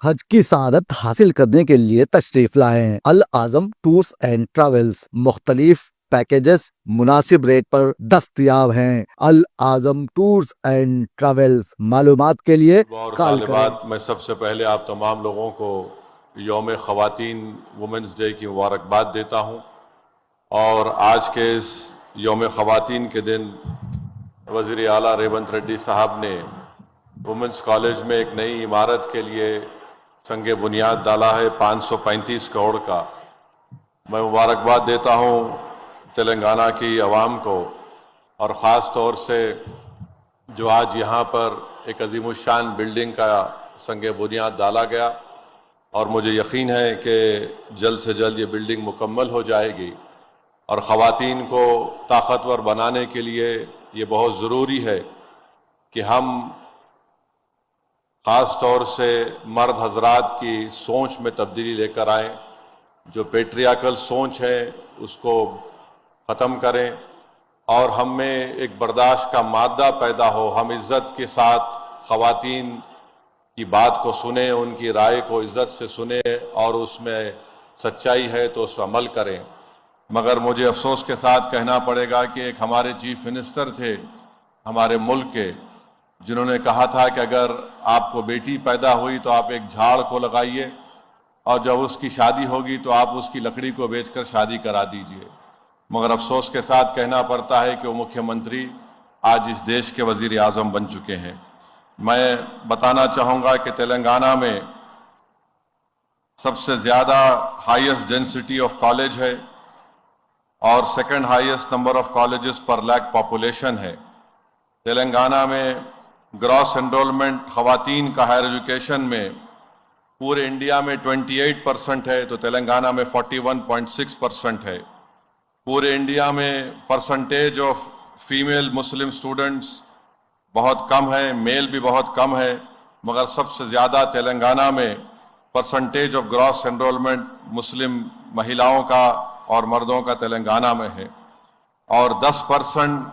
حج کی سعادت حاصل کرنے کے لیے تشریف لائیں۔ العظم ٹورز اینڈ ٹریولز مختلف پیکیجز مناسب ریٹ پر دستیاب ہیں۔ العظم ٹورز اینڈ ٹریولز، معلومات کے لیے کال کریں۔ میں سب سے پہلے آپ تمام لوگوں کو یوم خواتین وومنز ڈے کی مبارکباد دیتا ہوں، اور آج کے اس یوم خواتین کے دن وزیر اعلیٰ ریونت ریڈی صاحب نے وومنز کالج میں ایک نئی عمارت کے لیے سنگ بنیاد ڈالا ہے 535 کروڑ کا۔ میں مبارکباد دیتا ہوں تلنگانہ کی عوام کو، اور خاص طور سے جو آج یہاں پر ایک عظیم الشان بلڈنگ کا سنگ بنیاد ڈالا گیا، اور مجھے یقین ہے کہ جلد سے جلد یہ بلڈنگ مکمل ہو جائے گی، اور خواتین کو طاقتور بنانے کے لیے یہ بہت ضروری ہے کہ ہم خاص طور سے مرد حضرات کی سوچ میں تبدیلی لے کر آئیں، جو پیٹریاکل سوچ ہے اس کو ختم کریں، اور ہم میں ایک برداشت کا مادہ پیدا ہو۔ ہم عزت کے ساتھ خواتین کی بات کو سنیں، ان کی رائے کو عزت سے سنیں، اور اس میں سچائی ہے تو اس پر عمل کریں۔ مگر مجھے افسوس کے ساتھ کہنا پڑے گا کہ ایک ہمارے چیف منسٹر تھے ہمارے ملک کے، جنہوں نے کہا تھا کہ اگر آپ کو بیٹی پیدا ہوئی تو آپ ایک جھاڑ کو لگائیے، اور جب اس کی شادی ہوگی تو آپ اس کی لکڑی کو بیچ کر شادی کرا دیجئے۔ مگر افسوس کے ساتھ کہنا پڑتا ہے کہ وہ مکھیہ منتری آج اس دیش کے وزیر اعظم بن چکے ہیں۔ میں بتانا چاہوں گا کہ تلنگانہ میں سب سے زیادہ ہائیسٹ ڈینسٹی آف کالج ہے، اور second highest number of colleges per lakh population ہے۔ تلنگانہ میں گراس انرولمنٹ خواتین کا ہائر ایجوکیشن میں پورے انڈیا میں 28% ہے، تو تلنگانہ میں 41.6% ہے۔ پورے انڈیا میں percentage of female Muslim students بہت کم ہے، میل بھی بہت کم ہے، مگر سب سے زیادہ تلنگانہ میں پرسنٹیج آف گراس انرولمنٹ مسلم مہیلاؤں کا اور مردوں کا تلنگانہ میں ہے، اور 10%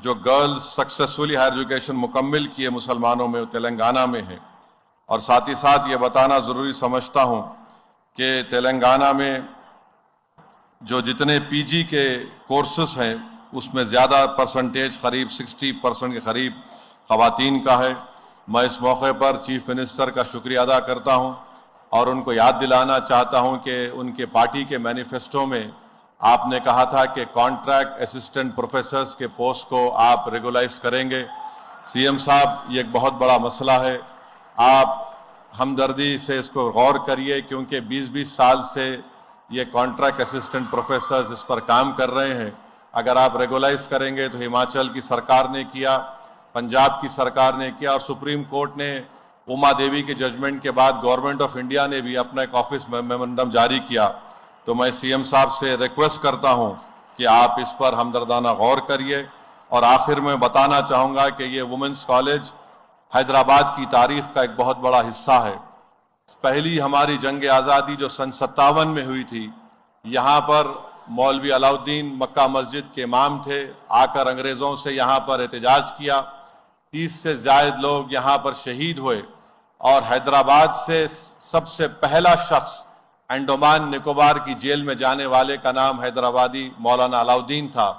جو گرلز سکسیسفلی ہائر ایجوکیشن مکمل کیے مسلمانوں میں تلنگانہ میں ہے۔ اور ساتھ ہی ساتھ یہ بتانا ضروری سمجھتا ہوں کہ تلنگانہ میں جو جتنے پی جی کے کورسز ہیں اس میں زیادہ پرسنٹیج قریب 60% کے قریب خواتین کا ہے۔ میں اس موقع پر چیف منسٹر کا شکریہ ادا کرتا ہوں، اور ان کو یاد دلانا چاہتا ہوں کہ ان کے پارٹی کے مینیفیسٹو میں آپ نے کہا تھا کہ کانٹریکٹ اسسٹنٹ پروفیسرز کے پوسٹ کو آپ ریگولائز کریں گے۔ سی ایم صاحب، یہ ایک بہت بڑا مسئلہ ہے، آپ ہمدردی سے اس کو غور کریے، کیونکہ 20 سال سے یہ کانٹریکٹ اسسٹنٹ پروفیسرز اس پر کام کر رہے ہیں۔ اگر آپ ریگولائز کریں گے تو ہماچل کی سرکار نے کیا، پنجاب کی سرکار نے کیا، اور سپریم کورٹ نے اما دیوی کے ججمنٹ کے بعد گورنمنٹ آف انڈیا نے بھی اپنا ایک آفس میمورنڈم جاری کیا۔ تو میں سی ایم صاحب سے ریکویسٹ کرتا ہوں کہ آپ اس پر ہمدردانہ غور کریے۔ اور آخر میں بتانا چاہوں گا کہ یہ وومنز کالج حیدرآباد کی تاریخ کا ایک بہت بڑا حصہ ہے۔ پہلی ہماری جنگ آزادی جو سن 57 میں ہوئی تھی، یہاں پر مولوی علاء الدین مکہ مسجد کے امام تھے، آ کر انگریزوں سے یہاں پر احتجاج کیا، 30 سے زائد لوگ یہاں پر شہید ہوئے، اور حیدرآباد سے سب سے پہلا شخص انڈمان نکوبار کی جیل میں جانے والے کا نام حیدرآبادی مولانا علاء الدین تھا۔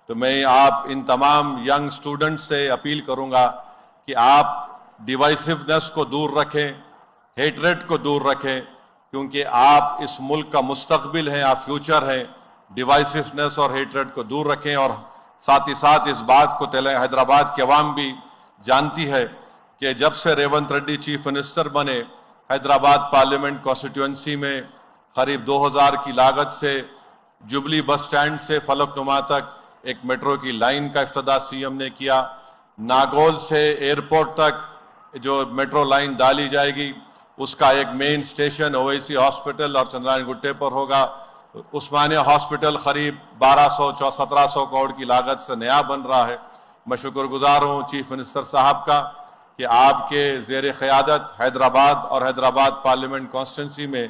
تو میں آپ ان تمام ینگ سٹوڈنٹ سے اپیل کروں گا کہ آپ ڈیوائسونیس کو دور رکھیں، ہیٹریٹ کو دور رکھیں، کیونکہ آپ اس ملک کا مستقبل ہیں، آپ فیوچر ہیں۔ ڈیوائسونیس اور ہیٹریٹ کو دور رکھیں، اور ساتھ ہی ساتھ اس بات کو حیدرآباد کی عوام بھی جانتی ہے کہ جب سے ریونت ریڈی چیف منسٹر بنے، حیدرآباد پارلیمنٹ کانسٹیٹوئنسی میں قریب 2000 کی لاگت سے جبلی بس سٹینڈ سے فلک نما تک ایک میٹرو کی لائن کا افتتاح سی ایم نے کیا۔ ناگول سے ایئرپورٹ تک جو میٹرو لائن ڈالی جائے گی، اس کا ایک مین سٹیشن اویسی ہاسپٹل اور چندرائن گٹے پر ہوگا۔ عثمانیہ ہاسپٹل قریب 1200-1700 کروڑ کی لاگت سے نیا بن رہا ہے۔ میں شکر گزار ہوں چیف منسٹر صاحب کا کہ آپ کے زیر قیادت حیدرآباد اور حیدرآباد پارلیمنٹ کانسٹیٹوئنسی میں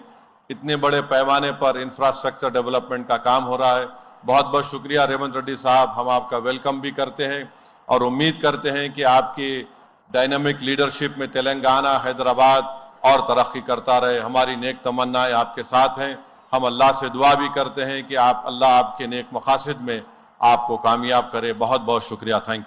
اتنے بڑے پیمانے پر انفراسٹرکچر ڈیولپمنٹ کا کام ہو رہا ہے۔ بہت بہت شکریہ ریونت ریڈی صاحب، ہم آپ کا ویلکم بھی کرتے ہیں اور امید کرتے ہیں کہ آپ کی ڈائنامک لیڈرشپ میں تلنگانہ، حیدرآباد اور ترقی کرتا رہے. ہماری نیک تمنائیں آپ کے ساتھ ہیں. ہم اللہ سے دعا بھی کرتے ہیں کہ اللہ آپ کے نیک مقاصد میں آپ کو کامیاب کرے. بہت بہت شکریہ. Thank you.